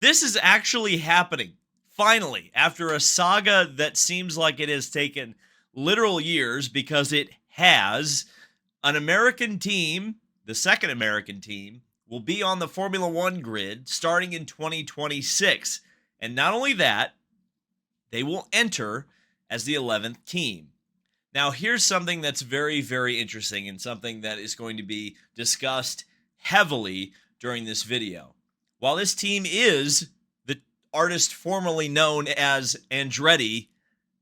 This is actually happening. Finally, after a saga that seems like it has taken literal years, because it has, an American team, the second American team, will be on the Formula One grid starting in 2026. And not only that, they will enter as the 11th team. Now, here's something that's very, very interesting and something that is going to be discussed heavily during this video. While this team is the artist formerly known as Andretti,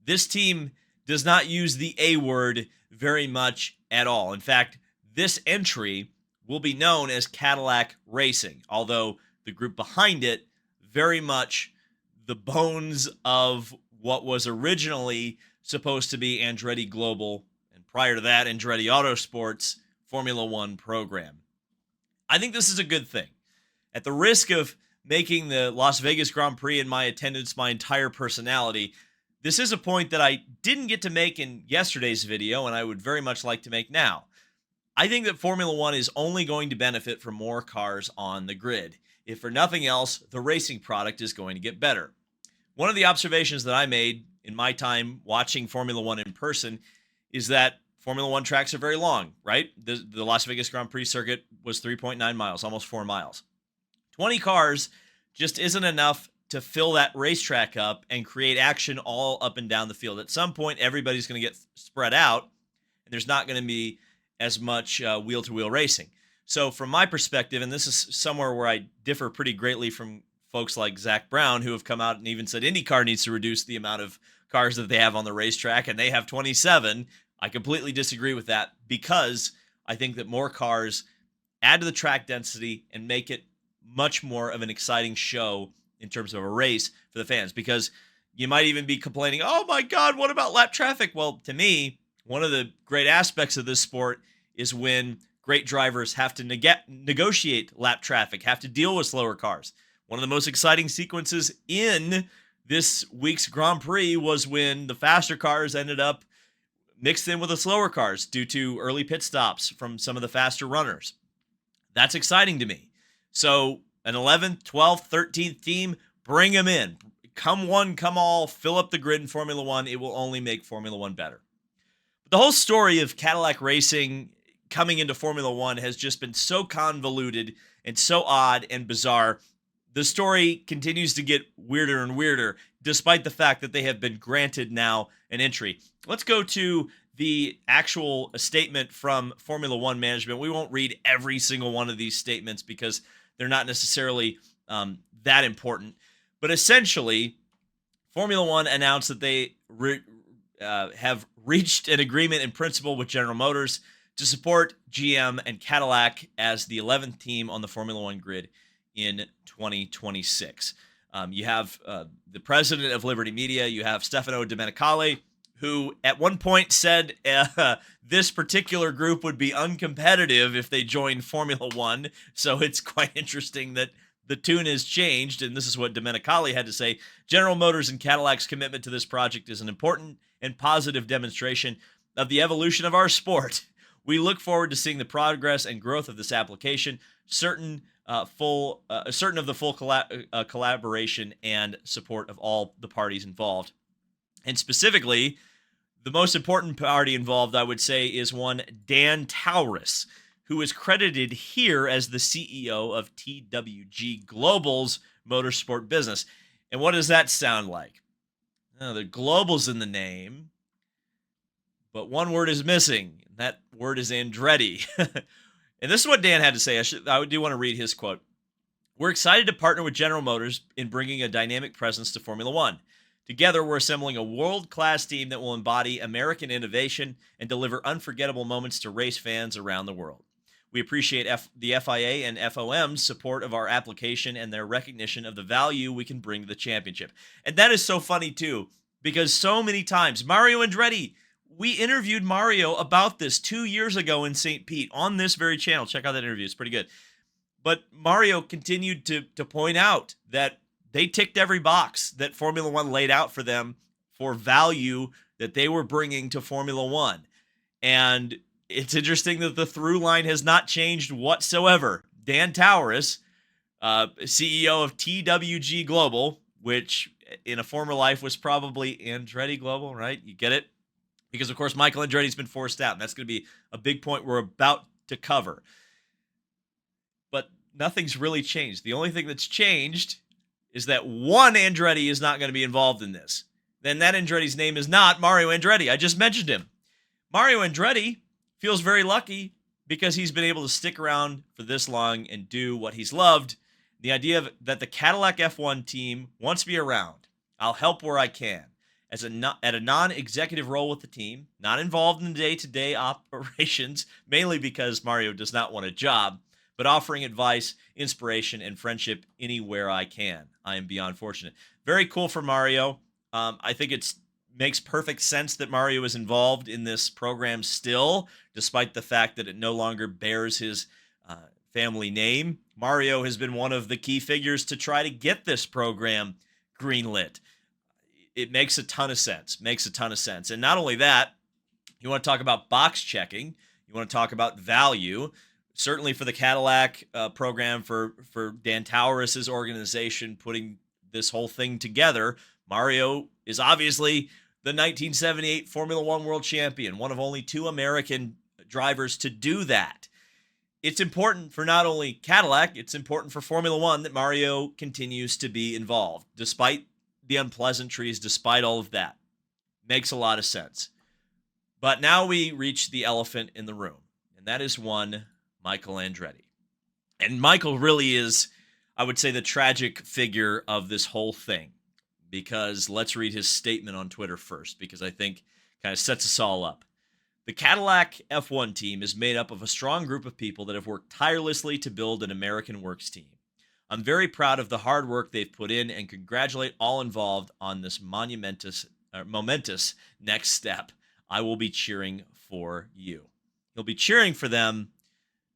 this team does not use the A word very much at all. In fact, this entry will be known as Cadillac Racing, although the group behind it very much the bones of what was originally supposed to be Andretti Global, and prior to that, Andretti Autosports Formula One program. I think this is a good thing. At the risk of making the Las Vegas Grand Prix and my attendance my entire personality, this is a point that I didn't get to make in yesterday's video, and I would very much like to make now. I think that Formula One is only going to benefit from more cars on the grid. If for nothing else, the racing product is going to get better. One of the observations that I made in my time watching Formula One in person is that Formula One tracks are very long, right? The Las Vegas Grand Prix circuit was 3.9 miles, almost 4 miles. 20 cars just isn't enough to fill that racetrack up and create action all up and down the field. At some point, everybody's going to get spread out, and there's not going to be as much wheel-to-wheel racing. So from my perspective, and this is somewhere where I differ pretty greatly from folks like Zach Brown, who have come out and even said IndyCar needs to reduce the amount of cars that they have on the racetrack, and they have 27. I completely disagree with that, because I think that more cars add to the track density and make it much more of an exciting show in terms of a race for the fans. Because you might even be complaining, oh my God, what about lap traffic? Well, to me, one of the great aspects of this sport is when great drivers have to negotiate lap traffic, have to deal with slower cars. One of the most exciting sequences in this week's Grand Prix was when the faster cars ended up mixed in with the slower cars due to early pit stops from some of the faster runners. That's exciting to me. So an 11th, 12th, 13th team, bring them in. Come one, come all, fill up the grid in Formula One. It will only make Formula One better. But the whole story of Cadillac Racing coming into Formula One has just been so convoluted and so odd and bizarre. The story continues to get weirder and weirder, despite the fact that they have been granted now an entry. Let's go to the actual statement from Formula One management. We won't read every single one of these statements because they're not necessarily that important. But essentially, Formula One announced that they have reached an agreement in principle with General Motors to support GM and Cadillac as the 11th team on the Formula One grid in 2026. You have the president of Liberty Media. You have Stefano Domenicali, who at one point said this particular group would be uncompetitive if they joined Formula One. So it's quite interesting that the tune has changed, and this is what Domenicali had to say. General Motors and Cadillac's commitment to this project is an important and positive demonstration of the evolution of our sport. We look forward to seeing the progress and growth of this application, certain of the full collaboration and support of all the parties involved. And specifically, the most important party involved, I would say, is one Dan Taurus, who is credited here as the CEO of TWG Global's motorsport business. And what does that sound like? The Global's in the name, but one word is missing. And that word is Andretti. And this is what Dan had to say. I do want to read his quote. We're excited to partner with General Motors in bringing a dynamic presence to Formula One. Together, we're assembling a world-class team that will embody American innovation and deliver unforgettable moments to race fans around the world. We appreciate the FIA and FOM's support of our application and their recognition of the value we can bring to the championship. And that is so funny, too, because so many times, Mario Andretti, we interviewed Mario about this 2 years ago in St. Pete on this very channel. Check out that interview. It's pretty good. But Mario continued to point out that they ticked every box that Formula One laid out for them for value that they were bringing to Formula One. And it's interesting that the through line has not changed whatsoever. Dan Taurus CEO of TWG Global, which in a former life was probably Andretti Global, right? You get it? Because, of course, Michael Andretti's been forced out, and that's going to be a big point we're about to cover. But nothing's really changed. The only thing that's changed is that one Andretti is not going to be involved in this. Then that Andretti's name is not Mario Andretti. I just mentioned him. Mario Andretti feels very lucky because he's been able to stick around for this long and do what he's loved. The idea that the Cadillac F1 team wants to be around. I'll help where I can. At a non-executive role with the team, not involved in day-to-day operations, mainly because Mario does not want a job, but offering advice, inspiration, and friendship anywhere I can. I am beyond fortunate. Very cool for Mario. I think it makes perfect sense that Mario is involved in this program still, despite the fact that it no longer bears his family name. Mario has been one of the key figures to try to get this program greenlit. It makes a ton of sense. And not only that, you want to talk about box checking. You want to talk about value. Certainly for the Cadillac program, for Dan Tauris's organization putting this whole thing together, Mario is obviously the 1978 Formula One world champion, one of only 2 American drivers to do that. It's important for not only Cadillac, it's important for Formula One that Mario continues to be involved, despite the unpleasantries, despite all of that. Makes a lot of sense. But now we reach the elephant in the room, and that is one Michael Andretti. And Michael really is, I would say, the tragic figure of this whole thing, because let's read his statement on Twitter first, because I think kind of sets us all up. The Cadillac F1 team is made up of a strong group of people that have worked tirelessly to build an American works team. I'm very proud of the hard work they've put in and congratulate all involved on this momentous next step. I will be cheering for you. He'll be cheering for them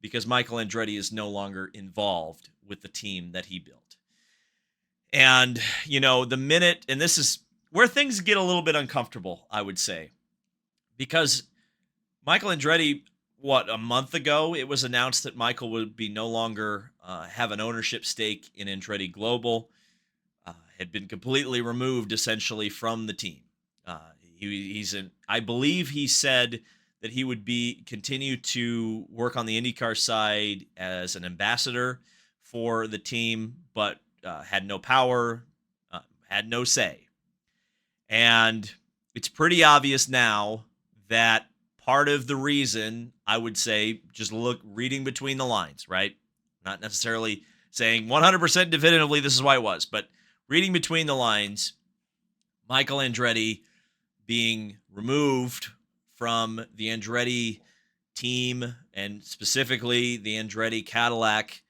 because Michael Andretti is no longer involved with the team that he built. And, the minute, and this is where things get a little bit uncomfortable, I would say, because Michael Andretti, a month ago, it was announced that Michael would be no longer have an ownership stake in Andretti Global, had been completely removed essentially from the team. I believe he said that he would continue to work on the IndyCar side as an ambassador for the team, but had no power, had no say. And it's pretty obvious now that part of the reason, I would say, just reading between the lines, right? Not necessarily saying 100% definitively this is why it was, but reading between the lines, Michael Andretti being removed from the Andretti team and specifically the Andretti Cadillac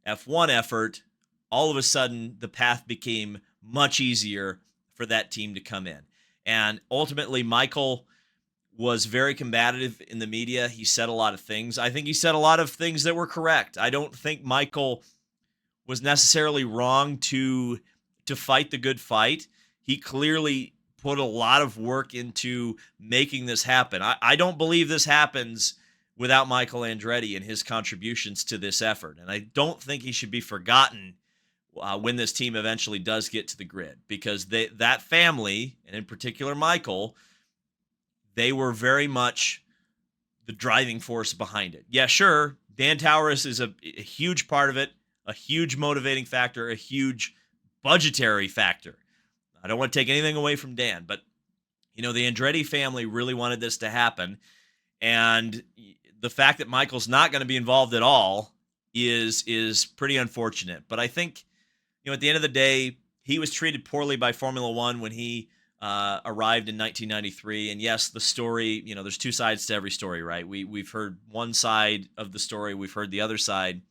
F1 effort, all of a sudden the path became much easier for that team to come in. And ultimately, Michael was very combative in the media. He said a lot of things. I think he said a lot of things that were correct. I don't think Michael was necessarily wrong to fight the good fight. He clearly put a lot of work into making this happen. I don't believe this happens without Michael Andretti and his contributions to this effort. And I don't think he should be forgotten when this team eventually does get to the grid, because that family, and in particular Michael, they were very much the driving force behind it. Yeah, sure, Dan Tauris is a huge part of it, a huge motivating factor, a huge budgetary factor. I don't want to take anything away from Dan, but, the Andretti family really wanted this to happen. And the fact that Michael's not going to be involved at all is pretty unfortunate. But I think, at the end of the day, he was treated poorly by Formula One when he arrived in 1993. And yes, the story, there's 2 sides to every story, right? We've heard one side of the story. We've heard the other side.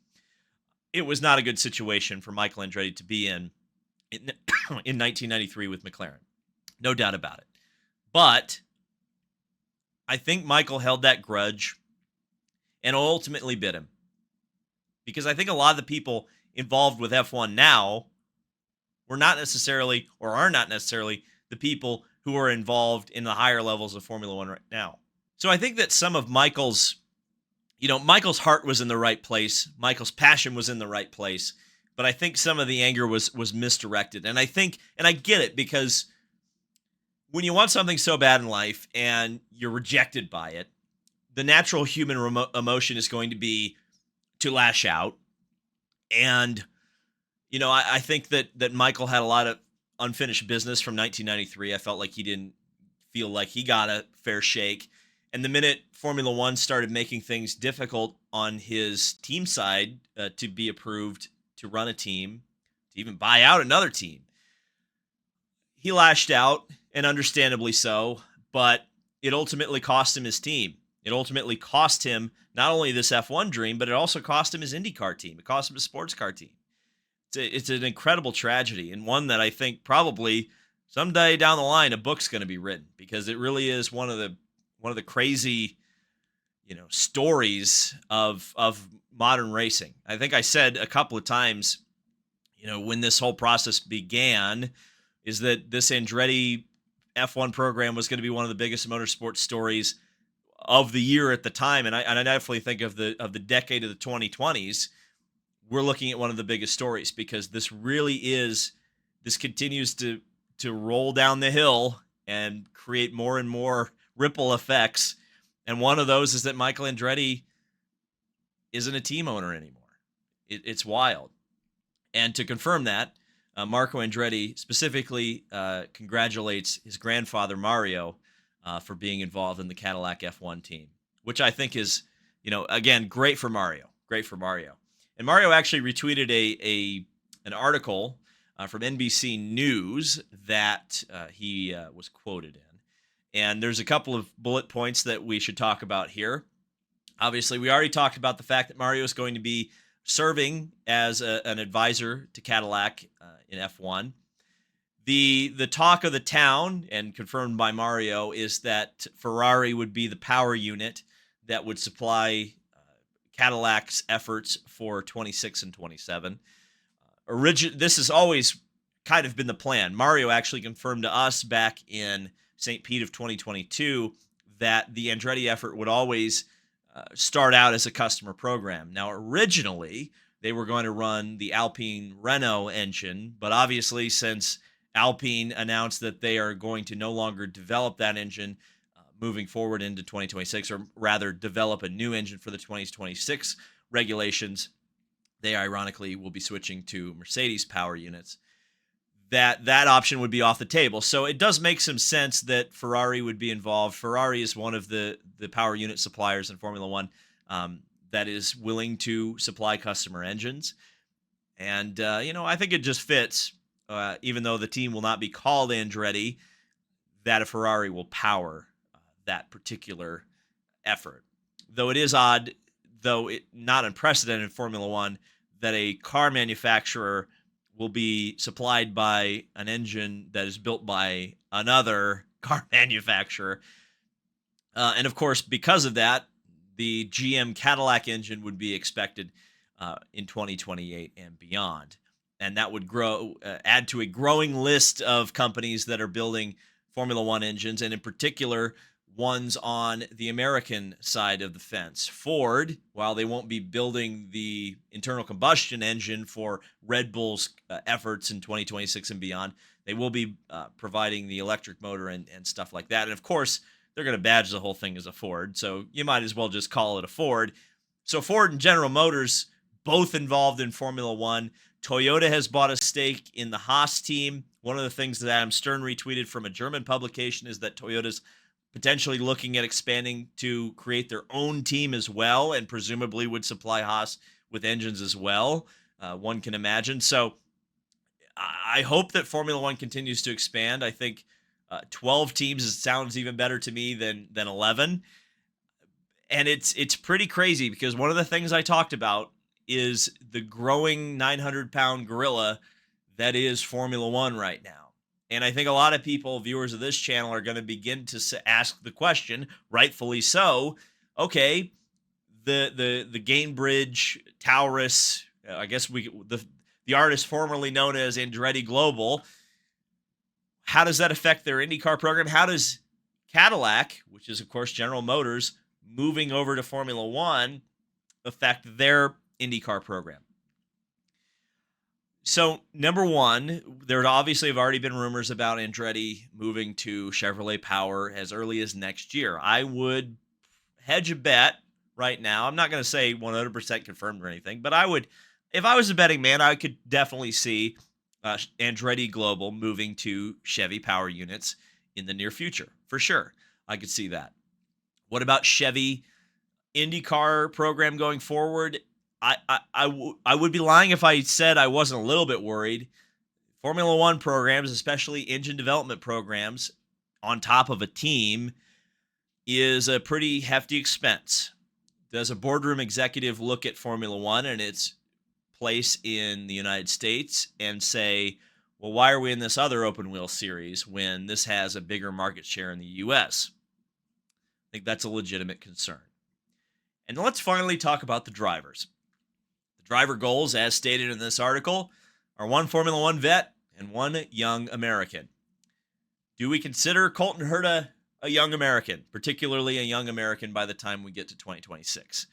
It was not a good situation for Michael Andretti to be in 1993 with McLaren. No doubt about it. But I think Michael held that grudge and ultimately bit him. Because I think a lot of the people involved with F1 now were not necessarily, or are not necessarily, the people who are involved in the higher levels of Formula One right now. So I think that some of Michael's heart was in the right place. Michael's passion was in the right place. but I think some of the anger was misdirected. And I get it, because when you want something so bad in life and you're rejected by it, the natural human emotion is going to be to lash out. And I think that Michael had a lot of unfinished business from 1993. I felt like he didn't feel like he got a fair shake. And the minute Formula One started making things difficult on his team side to be approved to run a team, to even buy out another team, he lashed out, and understandably so. But it ultimately cost him his team. It ultimately cost him not only this F1 dream, but it also cost him his IndyCar team. It cost him his sports car team. It's an incredible tragedy, and one that I think probably someday down the line a book's going to be written, because it really is one of the crazy stories of modern racing. I think I said a couple of times, when this whole process began, is that this Andretti F1 program was going to be one of the biggest motorsport stories of the year at the time, and I definitely think of the decade of the 2020s. We're looking at one of the biggest stories, because this continues to roll down the hill and create more and more ripple effects. And one of those is that Michael Andretti isn't a team owner anymore. It's wild. And to confirm that, Marco Andretti specifically congratulates his grandfather, Mario, for being involved in the Cadillac F1 team, which I think is, again, great for Mario. Great for Mario. And Mario actually retweeted an article from NBC News that he was quoted in. And there's a couple of bullet points that we should talk about here. Obviously, we already talked about the fact that Mario is going to be serving as an advisor to Cadillac in F1. The talk of the town, and confirmed by Mario, is that Ferrari would be the power unit that would supply Cadillac's efforts for 26 and 27. This has always kind of been the plan. Mario actually confirmed to us back in St. Pete of 2022 that the Andretti effort would always start out as a customer program. Now, originally, they were going to run the Alpine Renault engine, but obviously, since Alpine announced that they are going to no longer develop that engine moving forward into 2026, or rather develop a new engine for the 2026 regulations, they ironically will be switching to Mercedes power units. That option would be off the table. So it does make some sense that Ferrari would be involved. Ferrari is one of the power unit suppliers in Formula One that is willing to supply customer engines. And, I think it just fits, even though the team will not be called Andretti, that a Ferrari will power that particular effort. Though it is odd, not unprecedented in Formula One, that a car manufacturer will be supplied by an engine that is built by another car manufacturer. And of course, because of that, the GM Cadillac engine would be expected in 2028 and beyond. And that would add to a growing list of companies that are building Formula One engines, and in particular, ones on the American side of the fence. Ford, while they won't be building the internal combustion engine for Red Bull's efforts in 2026 and beyond, they will be providing the electric motor and stuff like that. And of course, they're going to badge the whole thing as a Ford, so you might as well just call it a Ford. So Ford and General Motors, both involved in Formula One. Toyota has bought a stake in the Haas team. One of the things that Adam Stern retweeted from a German publication is that Toyota's potentially looking at expanding to create their own team as well, and presumably would supply Haas with engines as well, one can imagine. So I hope that Formula One continues to expand. I think 12 teams sounds even better to me than 11. And it's pretty crazy, because one of the things I talked about is the growing 900-pound gorilla that is Formula One right now. And I think a lot of people, viewers of this channel, are going to begin to ask the question, rightfully so, okay, the Gainbridge, Taurus, I guess the artist formerly known as Andretti Global, how does that affect their IndyCar program? How does Cadillac, which is, of course, General Motors, moving over to Formula One, affect their IndyCar program? So, number one, there obviously have already been rumors about Andretti moving to Chevrolet Power as early as next year. I would hedge a bet right now. I'm not going to say 100% confirmed or anything, but I would, if I was a betting man, I could definitely see Andretti Global moving to Chevy Power Units in the near future, for sure. I could see that. What about Chevy IndyCar program going forward? I would be lying if I said I wasn't a little bit worried. Formula One programs, especially engine development programs, on top of a team, is a pretty hefty expense. Does a boardroom executive look at Formula One and its place in the United States and say, well, why are we in this other open wheel series when this has a bigger market share in the US? I think that's a legitimate concern. And let's finally talk about the drivers. The driver goals, as stated in this article, are one Formula One vet and one young American. Do we consider Colton Herta a young American, particularly a young American by the time we get to 2026?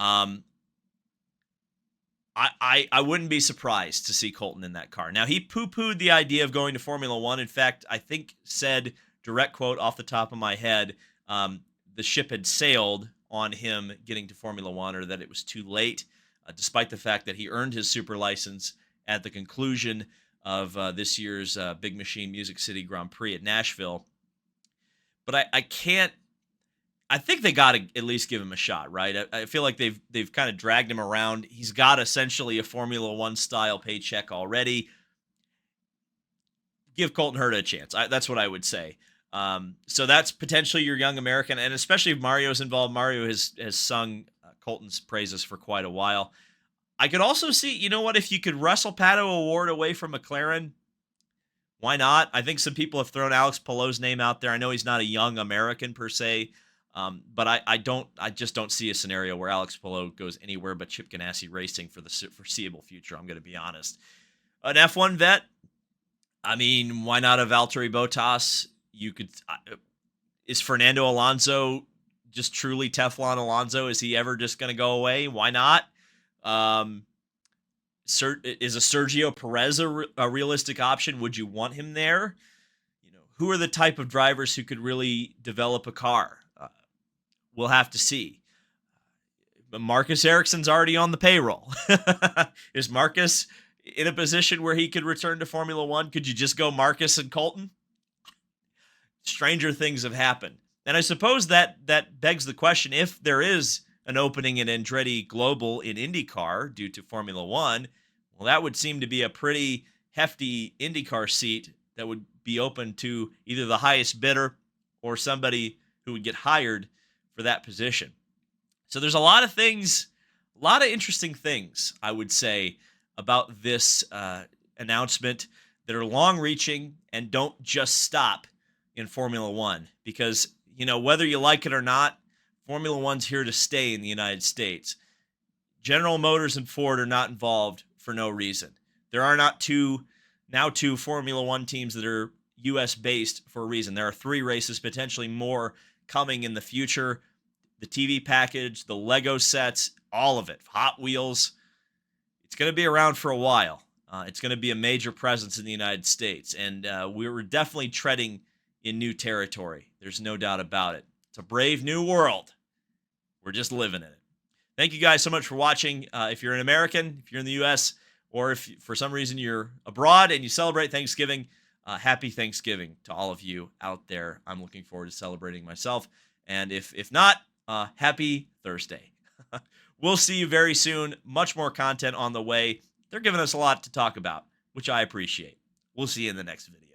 I wouldn't be surprised to see Colton in that car. Now, he poo-pooed the idea of going to Formula One. In fact, I think said, direct quote off the top of my head, the ship had sailed on him getting to Formula One, or that it was too late, despite the fact that he earned his super license at the conclusion of this year's Big Machine Music City Grand Prix at Nashville. But I can't. I think they got to at least give him a shot, right? I feel like they've kind of dragged him around. He's got essentially a Formula One style paycheck already. Give Colton Herta a chance. That's what I would say. So that's potentially your young American, and especially if Mario's involved. Mario has sung Colton's praises for quite a while. I could also see, you know what, if you could wrestle Pato O'Ward away from McLaren, why not? I think some people have thrown Alex Palou's name out there. I know he's not a young American per se, but I just don't see a scenario where Alex Palou goes anywhere but Chip Ganassi Racing for the foreseeable future. I'm going to be honest. An F1 vet, I mean, why not a Valtteri Bottas? You could. Is Fernando Alonso just truly Teflon Alonso? Is he ever just going to go away? Why not? Is a Sergio Perez a realistic option? Would you want him there? You know, who are the type of drivers who could really develop a car? We'll have to see. But Marcus Ericsson's already on the payroll. Is Marcus in a position where he could return to Formula One? Could you just go Marcus and Colton? Stranger things have happened. And I suppose that begs the question, if there is an opening in Andretti Global in IndyCar due to Formula One, well, that would seem to be a pretty hefty IndyCar seat that would be open to either the highest bidder or somebody who would get hired for that position. So there's a lot of things, a lot of interesting things, I would say, about this announcement that are long-reaching and don't just stop in Formula One, because, you know, whether you like it or not, Formula One's here to stay in the United States. General Motors and Ford are not involved for no reason. There are not two Formula One teams that are U.S.-based for a reason. There are 3 races, potentially more, coming in the future. The TV package, the Lego sets, all of it, Hot Wheels. It's going to be around for a while. It's going to be a major presence in the United States, and we're definitely treading in new territory. There's no doubt about it. It's a brave new world. We're just living in it. Thank you guys so much for watching. If you're an American, if you're in the U.S., or if for some reason you're abroad and you celebrate Thanksgiving, happy Thanksgiving to all of you out there. I'm looking forward to celebrating myself. And if not, happy Thursday. We'll see you very soon. Much more content on the way. They're giving us a lot to talk about, which I appreciate. We'll see you in the next video.